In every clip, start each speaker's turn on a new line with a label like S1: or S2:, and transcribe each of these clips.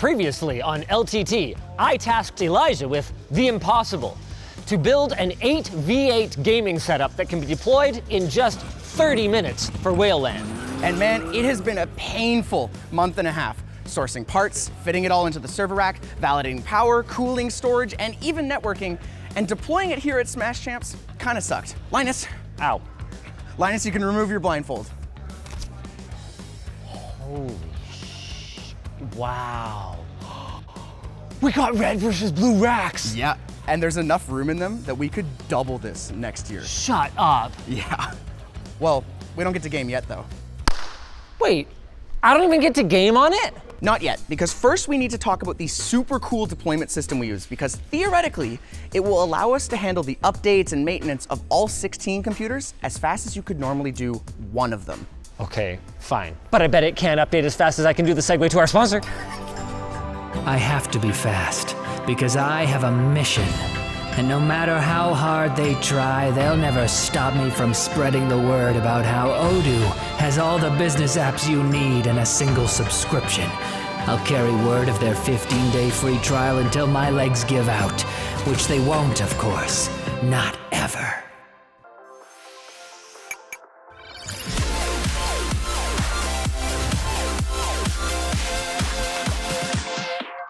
S1: Previously on LTT, I tasked Elijah with the impossible, to build an 8v8 gaming setup that can be deployed in just 30 minutes for Whale LAN.
S2: And man, it has been a painful month and a half. Sourcing parts, fitting it all into the server rack, validating power, cooling, storage, and even networking. And deploying it here at Smash Champs kind of sucked. Linus.
S1: Ow.
S2: Linus, you can remove your blindfold.
S1: Holy wow. We got red versus blue racks.
S2: Yeah, and there's enough room in them that we could double this next year.
S1: Shut up.
S2: Yeah. Well, we don't get to game yet though.
S1: Wait, I don't even get to game on it?
S2: Not yet, because first we need to talk about the super cool deployment system we use, because theoretically, it will allow us to handle the updates and maintenance of all 16 computers as fast as you could normally do one of them.
S1: Okay, fine. But I bet it can't update as fast as I can do the segue to our sponsor.
S3: I have to be fast, because I have a mission. And no matter how hard they try, they'll never stop me from spreading the word about how Odoo has all the business apps you need in a single subscription. I'll carry word of their 15-day free trial until my legs give out, which they won't, of course. Not ever.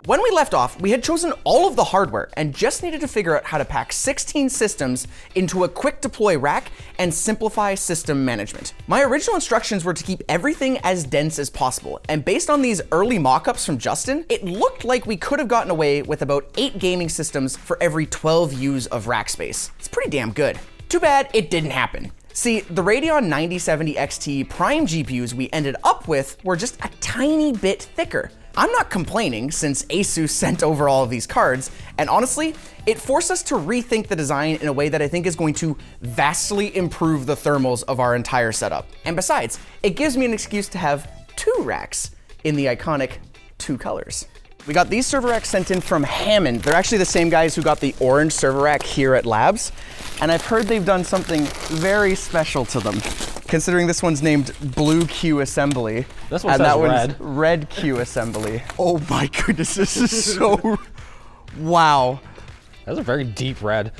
S2: When we left off, we had chosen all of the hardware and just needed to figure out how to pack 16 systems into a quick deploy rack and simplify system management. My original instructions were to keep everything as dense as possible, and based on these early mock-ups from Justin, it looked like we could have gotten away with about 8 gaming systems for every 12 U's of rack space. It's pretty damn good. Too bad it didn't happen. See, the Radeon 9070 XT Prime GPUs we ended up with were just a tiny bit thicker. I'm not complaining since Asus sent over all of these cards, and honestly, it forced us to rethink the design in a way that I think is going to vastly improve the thermals of our entire setup. And besides, it gives me an excuse to have 2 racks in the iconic 2 colors. We got these server racks sent in from Hammond. They're actually the same guys who got the orange server rack here at Labs, and I've heard they've done something very special to them, considering this one's named Blue Q Assembly.
S1: This one
S2: and
S1: says
S2: that
S1: red.
S2: one's Red Q Assembly. Oh my goodness, this is so, wow.
S1: That's a very deep red.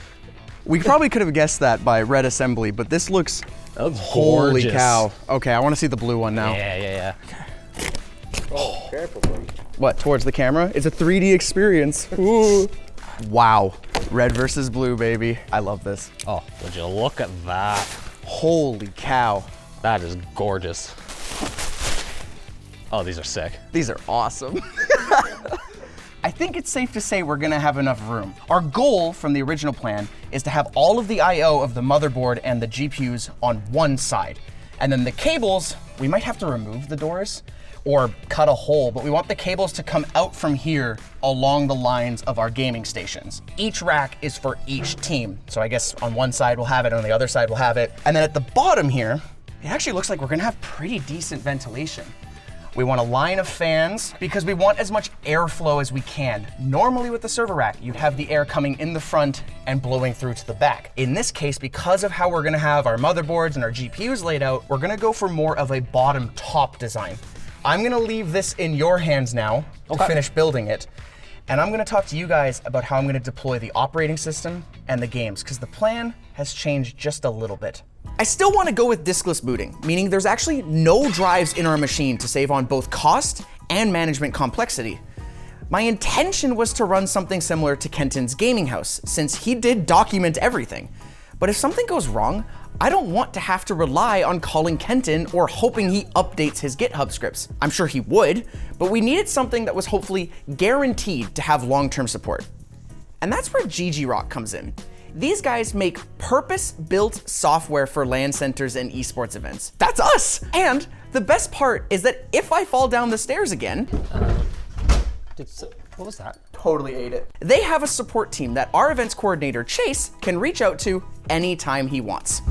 S2: We probably could have guessed that by Red Assembly, but this looks,
S1: That's
S2: holy
S1: gorgeous.
S2: cow. Okay, I want to see the blue one now.
S1: Yeah.
S4: Oh, careful, buddy.
S2: What, towards the camera? It's a 3D experience. Ooh. Wow, red versus blue, baby. I love this.
S1: Oh, would you look at that?
S2: Holy cow.
S1: That is gorgeous. Oh, these are sick.
S2: These are awesome. I think it's safe to say we're gonna have enough room. Our goal from the original plan is to have all of the I/O of the motherboard and the GPUs on one side. And then the cables, we might have to remove the doors or cut a hole, but we want the cables to come out from here along the lines of our gaming stations. Each rack is for each team. So I guess on one side we'll have it, on the other side we'll have it. And then at the bottom here, it actually looks like we're gonna have pretty decent ventilation. We want a line of fans because we want as much airflow as we can. Normally with the server rack, you'd have the air coming in the front and blowing through to the back. In this case, because of how we're gonna have our motherboards and our GPUs laid out, we're gonna go for more of a bottom top design. I'm gonna leave this in your hands now to finish building it. And I'm gonna talk to you guys about how I'm gonna deploy the operating system and the games, because the plan has changed just a little bit. I still wanna go with diskless booting, meaning there's actually no drives in our machine to save on both cost and management complexity. My intention was to run something similar to Kenton's gaming house, since he did document everything. But if something goes wrong, I don't want to have to rely on calling Kenton or hoping he updates his GitHub scripts. I'm sure he would, but we needed something that was hopefully guaranteed to have long-term support. And that's where ggRock comes in. These guys make purpose-built software for LAN centers and esports events. That's us! And the best part is that if I fall down the stairs again,
S1: What was that?
S2: totally ate it. They have a support team that our events coordinator, Chase, can reach out to anytime he wants.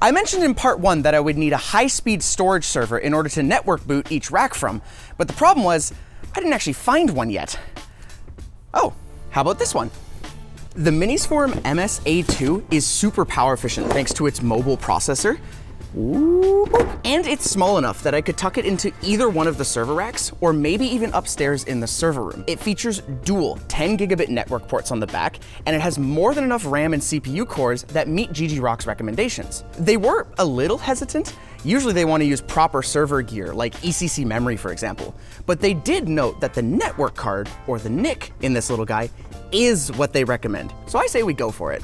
S2: I mentioned in part 1 that I would need a high-speed storage server in order to network boot each rack from, but the problem was, I didn't actually find one yet. Oh, how about this one? The Minisforum MSA2 is super power efficient thanks to its mobile processor. And it's small enough that I could tuck it into either one of the server racks or maybe even upstairs in the server room. It features dual 10 gigabit network ports on the back, and it has more than enough RAM and CPU cores that meet ggRock's recommendations. They were a little hesitant. Usually they want to use proper server gear like ECC memory, for example, but they did note that the network card, or the NIC in this little guy, is what they recommend. So I say we go for it.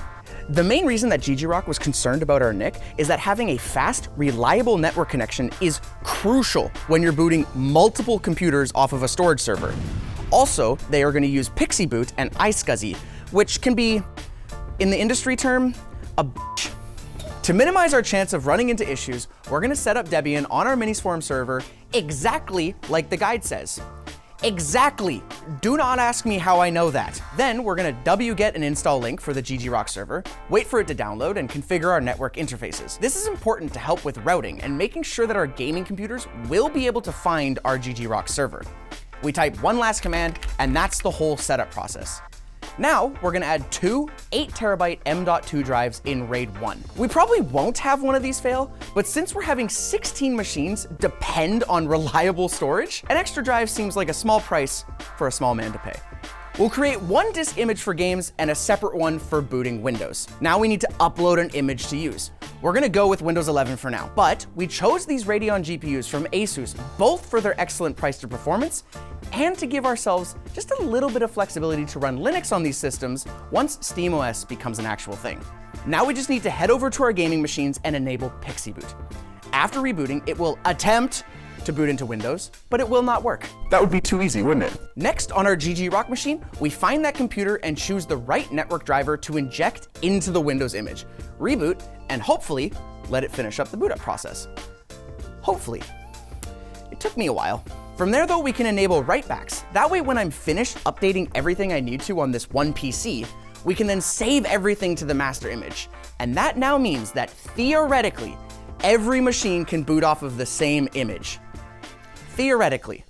S2: The main reason that ggRock was concerned about our NIC is that having a fast, reliable network connection is crucial when you're booting multiple computers off of a storage server. Also, they are going to use Pixie Boot and iSCSI, which can be, in the industry term, a bitch. To minimize our chance of running into issues, we're going to set up Debian on our Minisforum server exactly like the guide says. Exactly. Do not ask me how I know that. Then we're gonna wget an install link for the ggRock server, wait for it to download, and configure our network interfaces. This is important to help with routing and making sure that our gaming computers will be able to find our ggRock server. We type one last command, and that's the whole setup process. Now, we're gonna add two 8TB M.2 drives in RAID 1. We probably won't have one of these fail, but since we're having 16 machines depend on reliable storage, an extra drive seems like a small price for a small man to pay. We'll create one disk image for games and a separate one for booting Windows. Now we need to upload an image to use. We're gonna go with Windows 11 for now, but we chose these Radeon GPUs from Asus, both for their excellent price to performance and to give ourselves just a little bit of flexibility to run Linux on these systems once SteamOS becomes an actual thing. Now we just need to head over to our gaming machines and enable Pixie Boot. After rebooting, it will attempt to boot into Windows, but it will not work.
S5: That would be too easy, wouldn't it?
S2: Next, on our ggRock machine, we find that computer and choose the right network driver to inject into the Windows image, reboot, and hopefully let it finish up the boot up process. Hopefully. It took me a while. From there though, we can enable writebacks. That way when I'm finished updating everything I need to on this one PC, we can then save everything to the master image. And that now means that theoretically, every machine can boot off of the same image. Theoretically.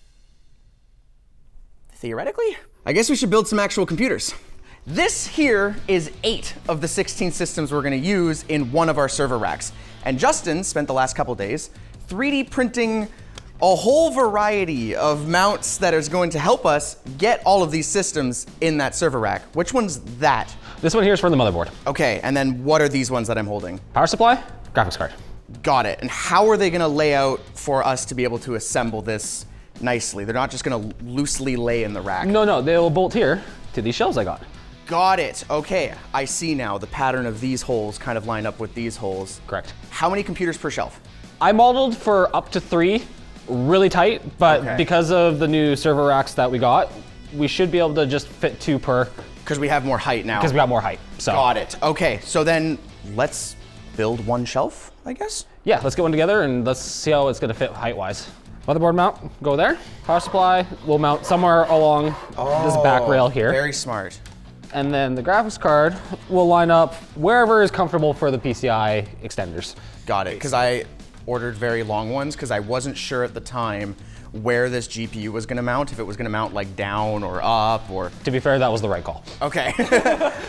S2: Theoretically? I guess we should build some actual computers. This here is 8 of the 16 systems we're gonna use in one of our server racks. And Justin spent the last couple days 3D printing a whole variety of mounts that is going to help us get all of these systems in that server rack. Which one's that?
S1: This one here is for the motherboard.
S2: Okay, and then what are these ones that I'm holding?
S1: Power supply, graphics card.
S2: Got it. And how are they gonna lay out for us to be able to assemble this nicely? They're not just gonna loosely lay in the rack.
S1: No, they'll bolt here to these shelves I got.
S2: Got it. Okay, I see now. The pattern of these holes kind of line up with these holes.
S1: Correct.
S2: How many computers per shelf?
S1: I modeled for up to 3, really tight, but
S2: Okay.
S1: because of the new server racks that we got, we should be able to just fit 2 per,
S2: Because we have more height now.
S1: because we got more height. So
S2: Got it. Okay, so then let's build one shelf, I guess?
S1: yeah, let's get one together and let's see how it's gonna fit height-wise. Motherboard mount, go there. Power supply, we'll mount somewhere along this back rail here.
S2: Very smart.
S1: And then the graphics card will line up wherever is comfortable for the PCI extenders.
S2: Got it, because I ordered very long ones because I wasn't sure at the time where this GPU was gonna mount, if it was gonna mount like down or up or...
S1: To be fair, that was the right call.
S2: Okay.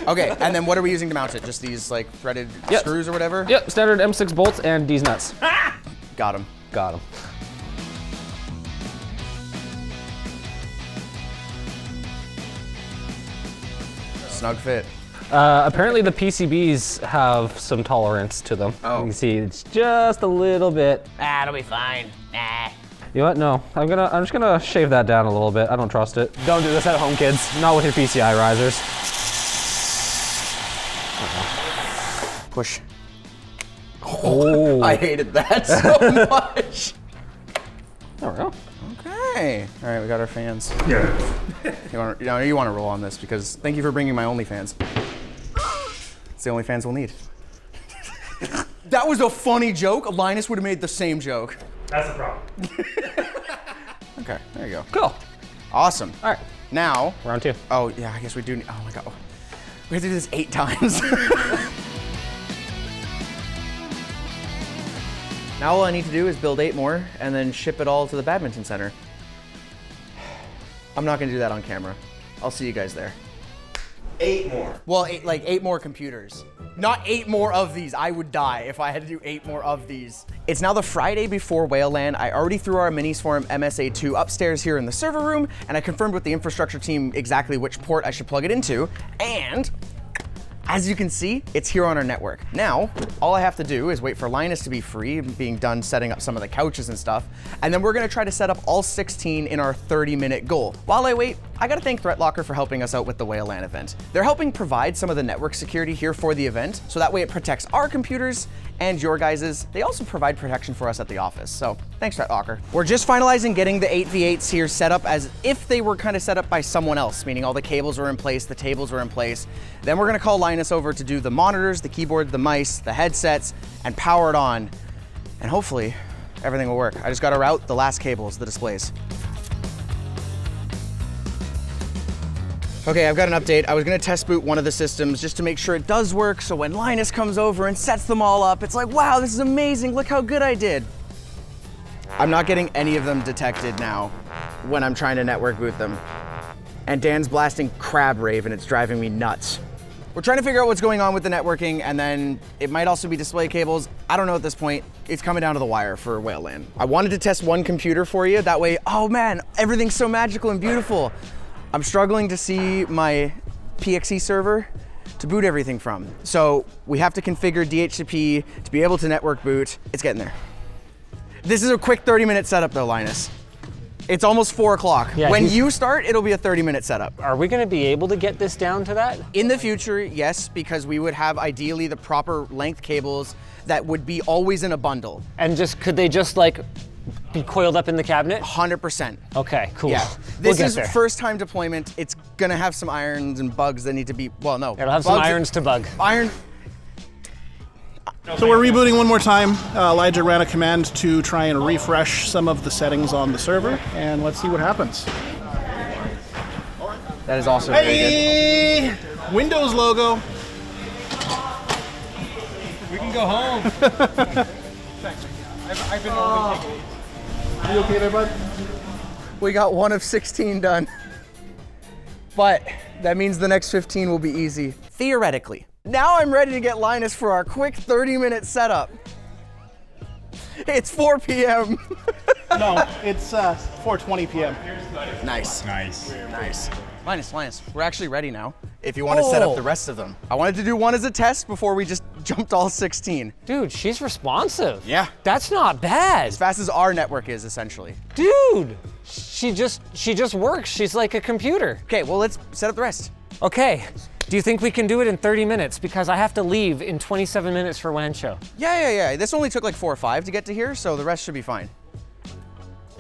S2: Okay, and then what are we using to mount it? Just these like threaded
S1: Yep.
S2: screws or whatever?
S1: Yep, standard M6 bolts and these nuts.
S2: Got them.
S1: Got them.
S2: Snug fit.
S1: Apparently the PCBs have some tolerance to them.
S2: Oh.
S1: You can see it's just a little bit.
S6: It'll be fine.
S1: You know what? No, I'm just gonna shave that down a little bit. I don't trust it. Don't do this at home, kids. Not with your PCI risers.
S2: Push.
S1: Oh,
S2: I hated that so much.
S1: there we go.
S2: Okay. All right, we got our fans.
S5: Yeah.
S2: You want to roll on this because thank you for bringing my OnlyFans. It's the only fans we'll need. That was a funny joke. Linus would have made the same joke.
S5: That's the problem.
S2: Okay, there you go.
S1: Cool.
S2: Awesome.
S1: All right,
S2: Now,
S1: round 2.
S2: oh yeah, I guess we do. Oh my god, we have to do this 8 times. Now all I need to do is build 8 more and then ship it all to the badminton center. I'm not gonna do that on camera. I'll see you guys there.
S4: 8 more.
S2: Well, like 8 more computers. Not 8 more of these. I would die if I had to do 8 more of these. It's now the Friday before Whale LAN. I already threw our minis form MSA2 upstairs here in the server room, and I confirmed with the infrastructure team exactly which port I should plug it into, and as you can see, it's here on our network. Now, all I have to do is wait for Linus to be free, being done setting up some of the couches and stuff, and then we're gonna try to set up all 16 in our 30-minute goal. While I wait, I gotta thank ThreatLocker for helping us out with the Whale LAN event. They're helping provide some of the network security here for the event, so that way it protects our computers and your guys's. They also provide protection for us at the office, so thanks, ThreatLocker. We're just finalizing getting the 8v8s here set up as if they were kind of set up by someone else, meaning all the cables were in place, the tables were in place. Then we're gonna call Linus over to do the monitors, the keyboard, the mice, the headsets, and power it on. And hopefully, everything will work. I just gotta route the last cables, the displays. Okay, I've got an update. I was gonna test boot one of the systems just to make sure it does work, so when Linus comes over and sets them all up, it's like, wow, this is amazing, look how good I did. I'm not getting any of them detected now when I'm trying to network boot them. And Dan's blasting Crab Rave and it's driving me nuts. We're trying to figure out what's going on with the networking, and then it might also be display cables. I don't know at this point. It's coming down to the wire for Whale LAN. I wanted to test one computer for you, that way, oh man, everything's so magical and beautiful. I'm struggling to see my PXE server to boot everything from. So we have to configure DHCP to be able to network boot. It's getting there. This is a quick 30-minute setup though, Linus. It's almost 4 o'clock.
S1: Yeah,
S2: when you start, it'll be a 30-minute setup.
S1: Are we gonna be able to get this down to that?
S2: In the future, yes, because we would have ideally the proper length cables that would be always in a bundle.
S1: And could they just like be coiled up in the cabinet?
S2: 100%.
S1: Okay, cool.
S2: Yeah.
S1: We'll
S2: This
S1: get
S2: is
S1: there.
S2: first time deployment. It's gonna have some irons and bugs that need to be, well, no.
S1: It'll have some
S2: bugs-
S1: irons to bug.
S2: Iron,
S6: So we're rebooting one more time. Elijah ran a command to try and refresh some of the settings on the server, and let's see what happens.
S2: that is also really good.
S6: Hey! Windows logo.
S5: We can go home. Thanks. I've been overthinking.
S6: You okay there, bud?
S2: We got 1 of 16 done. But that means the next 15 will be easy. Theoretically. Now I'm ready to get Linus for our quick 30-minute setup. It's 4 p.m.
S6: No, it's 4:20 p.m.
S2: Nice.
S5: Nice.
S2: Nice. Linus, we're actually ready now. If you want to set up the rest of them. I wanted to do one as a test before we just jumped all 16.
S1: Dude, she's responsive.
S2: Yeah.
S1: That's not bad.
S2: As fast as our network is, essentially.
S1: Dude, she just works. She's like a computer.
S2: Okay, well, let's set up the rest.
S1: Okay, do you think we can do it in 30 minutes? Because I have to leave in 27 minutes for WAN show.
S2: Yeah. This only took like 4 or 5 to get to here, so the rest should be fine.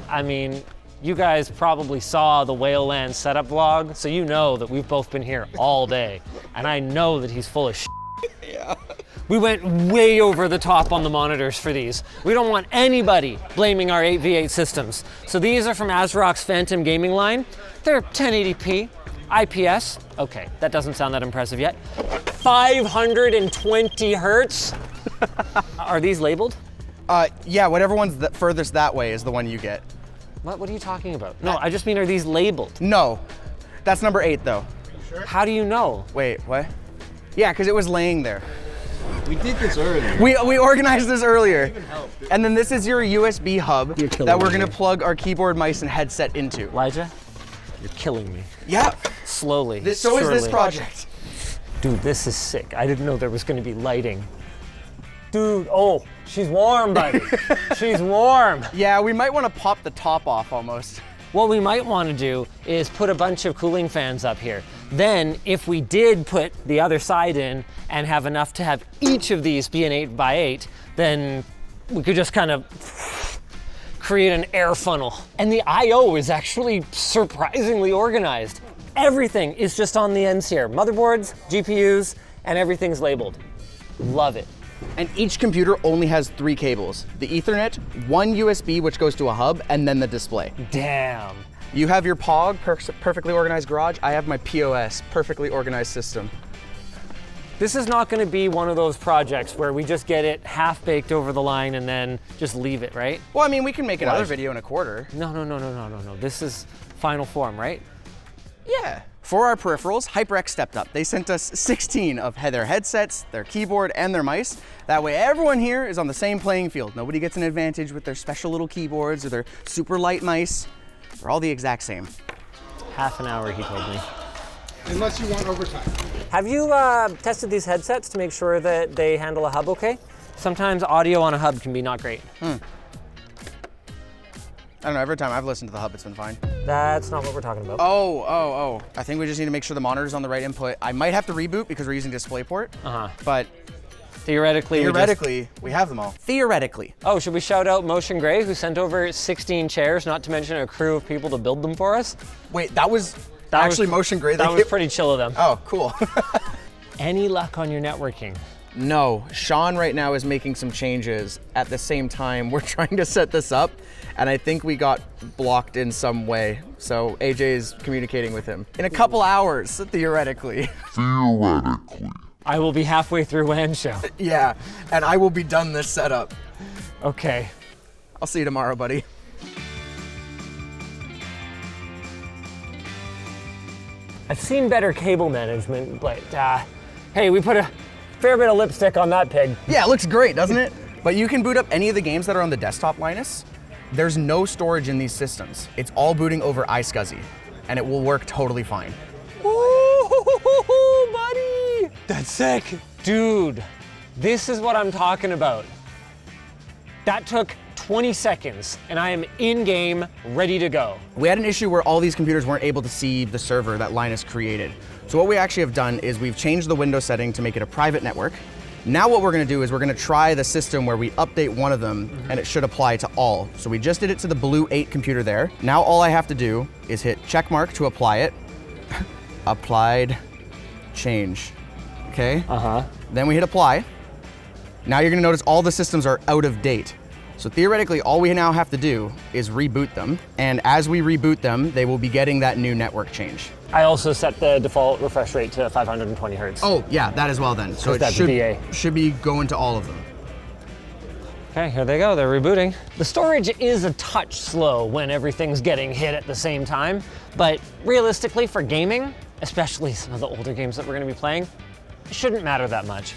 S1: I mean, you guys probably saw the Whale LAN setup vlog, so you know that we've both been here all day. And I know that he's full of shit.
S2: Yeah.
S1: We went way over the top on the monitors for these. We don't want anybody blaming our 8v8 systems. So these are from ggRock's Phantom gaming line. They're 1080p, IPS. Okay, that doesn't sound that impressive yet. 520 hertz. Are these labeled?
S2: Yeah, whatever one's furthest that way is the one you get.
S1: What are you talking about? No, I just mean, are these labeled?
S2: No, that's number 8 though.
S1: How do you know?
S2: Wait, what? Yeah, because it was laying there.
S5: We did this earlier.
S2: We organized this earlier. And then this is your USB hub
S1: You're killing
S2: that we're
S1: me.
S2: gonna plug our keyboard, mice, and headset into.
S1: Elijah, you're killing me.
S2: Yeah,
S1: Slowly.
S2: so is this
S1: surely.
S2: project.
S1: Dude, this is sick. I didn't know there was gonna be lighting. Dude, oh, she's warm, buddy. She's warm.
S2: Yeah, we might want to pop the top off almost.
S1: What we might want to do is put a bunch of cooling fans up here. Then, if we did put the other side in and have enough to have each of these be an 8x8, then we could just kind of create an air funnel. And the I/O is actually surprisingly organized. Everything is just on the ends here. Motherboards, GPUs, and everything's labeled. Love it.
S2: And each computer only has 3 cables. The Ethernet, 1 USB which goes to a hub, and then the display.
S1: Damn.
S2: You have your POG, perfectly organized garage. I have my POS, perfectly organized system.
S1: This is not going to be one of those projects where we just get it half-baked over the line and then just leave it, right?
S2: Well, I mean, we can make another video in a quarter.
S1: No. This is final form, right?
S2: Yeah. For our peripherals, HyperX stepped up. They sent us 16 of their headsets, their keyboard, and their mice. That way everyone here is on the same playing field. Nobody gets an advantage with their special little keyboards or their super light mice. They're all the exact same.
S1: Half an hour, he told me.
S5: Unless you want overtime.
S1: Have you tested these headsets to make sure that they handle a hub okay? Sometimes audio on a hub can be not great.
S2: I don't know, every time I've listened to the hub, it's been fine.
S1: That's not what we're talking about.
S2: Oh. I think we just need to make sure the monitor's on the right input. I might have to reboot because we're using DisplayPort, but
S1: Theoretically,
S2: we have them all. Theoretically.
S1: Oh, should we shout out Motion Gray, who sent over 16 chairs, not to mention a crew of people to build them for us?
S2: Wait, that was actually Motion Gray?
S1: That was pretty chill of them.
S2: Oh, cool.
S1: Any luck on your networking?
S2: No, Sean right now is making some changes. At the same time, we're trying to set this up, and I think we got blocked in some way. So AJ is communicating with him. In a couple hours, theoretically.
S1: I will be halfway through WAN show.
S2: Yeah, and I will be done this setup.
S1: Okay.
S2: I'll see you tomorrow, buddy.
S1: I've seen better cable management, but hey, we put a fair bit of lipstick on that pig.
S2: Yeah, it looks great, doesn't it? But you can boot up any of the games that are on the desktop, Linus. There's no storage in these systems. It's all booting over iSCSI, and it will work totally fine.
S1: Ooh, buddy! That's sick. Dude, this is what I'm talking about. That took 20 seconds, and I am in-game, ready to go.
S2: We had an issue where all these computers weren't able to see the server that Linus created. So what we actually have done is we've changed the window setting to make it a private network. Now what we're gonna do is we're gonna try the system where we update one of them and it should apply to all. So we just did it to the blue 8 computer there. Now all I have to do is hit check mark to apply it. Applied, change, okay? Then we hit apply. Now you're gonna notice all the systems are out of date. So theoretically, all we now have to do is reboot them. And as we reboot them, they will be getting that new network change.
S1: I also set the default refresh rate to 520 hertz.
S2: Oh, yeah, that as well then. So it should be going to all of them.
S1: Okay, here they go, they're rebooting. The storage is a touch slow when everything's getting hit at the same time, but realistically for gaming, especially some of the older games that we're gonna be playing, it shouldn't matter that much.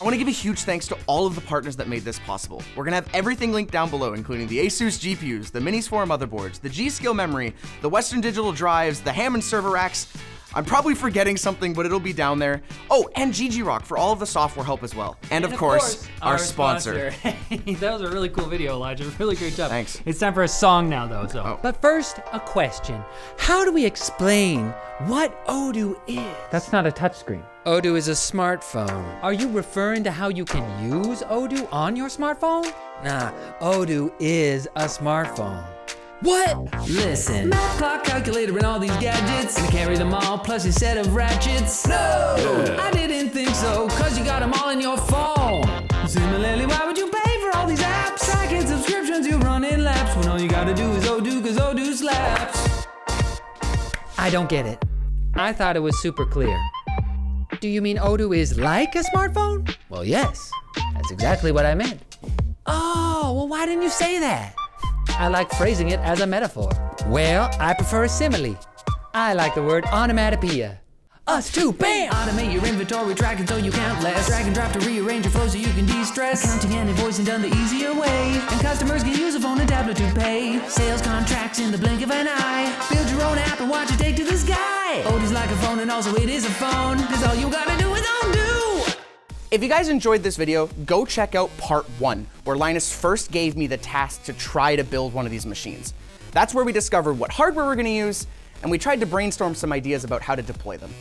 S2: I want to give a huge thanks to all of the partners that made this possible. We're going to have everything linked down below, including the ASUS GPUs, the Minis 4 motherboards, the G-Skill memory, the Western Digital drives, the Hammond server racks. I'm probably forgetting something, but it'll be down there. Oh, and ggRock for all of the software help as well. And of course, our sponsor.
S7: That was a really cool video, Elijah. Really great job.
S2: Thanks.
S7: It's time for a song now, though. So.
S2: Oh.
S3: But first, a question. How do we explain what Odoo is?
S7: That's not a touchscreen.
S3: Odoo is a smartphone. Are you referring to how you can use Odoo on your smartphone? Nah, Odoo is a smartphone. What? Listen. Math, clock, calculator, and all these gadgets. And carry them all, plus a set of ratchets. No! I didn't think so, cause you got them all in your phone. Similarly, why would you pay for all these apps? I get subscriptions, you run in laps, when all you gotta do is Odoo, cause Odoo slaps. I don't get it. I thought it was super clear. Do you mean Odoo is like a smartphone? Well, yes. That's exactly what I meant. Oh, well, why didn't you say that? I like phrasing it as a metaphor. Well, I prefer a simile. I like the word onomatopoeia. Us too, bam! Automate your inventory tracking so you count less. Drag and drop to rearrange your flow so you can de-stress. Accounting and invoicing done the easier way. And customers can use a phone and tablet to pay. Sales contracts in the blink of an eye. Build your own app and watch it take to the sky. Odoo's like a phone and also it is a phone. Cause all you gotta do is undo.
S2: If you guys enjoyed this video, go check out part 1, where Linus first gave me the task to try to build one of these machines. That's where we discovered what hardware we're gonna use, and we tried to brainstorm some ideas about how to deploy them.